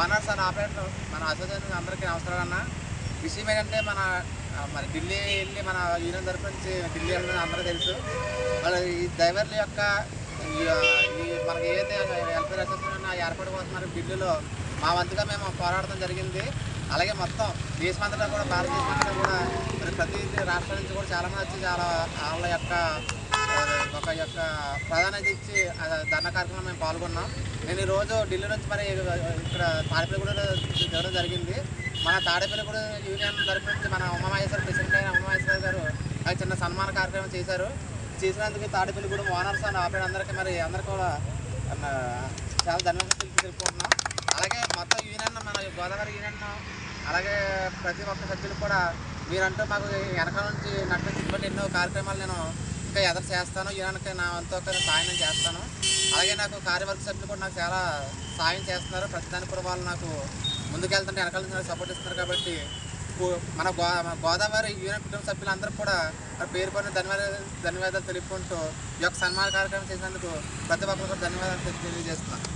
Owners and operator మన association అందరికీ నమస్కారం అన్న. విషయం ఏంటంటే మరి ఢిల్లీ వెళ్ళి మన యూనియన్ తరఫు నుంచి ఢిల్లీ వెళ్ళడం అందరూ తెలుసు. వాళ్ళ ఈ డ్రైవర్ల యొక్క మనకి ఏదైతే వెల్ఫేర్ అసోసియేషన్ ఏర్పడిపోతున్నారు ఢిల్లీలో, మా వంతుగా మేము పోరాడటం జరిగింది. అలాగే మొత్తం దేశమంతటా కూడా, భారతదేశమంతటా కూడా మరి ప్రతి రాష్ట్రాల నుంచి కూడా చాలామంది వచ్చి వాళ్ళ యొక్క ప్రాధాన్యత ఇచ్చి ధర్నా కార్యక్రమంలో మేము పాల్గొన్నాం. నేను ఈరోజు ఢిల్లీ నుంచి మరి ఇక్కడ తాడేపల్లిగూడలో తిరగడం జరిగింది. మన తాడేపల్లిగూడ యూనియన్ తరఫు నుంచి మన ఉమామహేశ్వర ప్రెసిడెంట్ అయిన ఉమామహేశ్వర గారు చిన్న సన్మాన కార్యక్రమం చేసినందుకు తాడేపల్లిగూడ ఓనర్స్ అండ్ ఆపరేటర్ అందరికీ కూడా చాలా ధన్యవాదాలు తెలుపుకుంటున్నాం. అలాగే మొత్తం యూనియన్, మన గోదావరి యూనియన్, అలాగే ప్రతి ఒక్క సభ్యులు కూడా మీరంటూ మాకు వెనకాల నుంచి నడిపించినటువంటి ఎన్నో కార్యక్రమాలు నేను ఇంకా ఎదురు చేస్తాను. యూనియన్కి నా వంతు సాయం నేను చేస్తాను. అలాగే నాకు కార్యవర్గ సభ్యులు కూడా నాకు చాలా సాయం చేస్తున్నారు. ప్రతిదానికి కూడా వాళ్ళు నాకు ముందుకెళ్తుంటే వెనకాల నుంచి నాకు సపోర్ట్ ఇస్తున్నారు. కాబట్టి మన గోదావరి యూనియన్ కుటుంబ సభ్యులందరూ కూడా పేరు పడిన ధన్యవాదాలు తెలుపుకుంటూ ఈ యొక్క సన్మాన కార్యక్రమం చేసినందుకు ప్రతి ఒక్కరు కూడా ధన్యవాదాలు తెలియజేస్తున్నాను.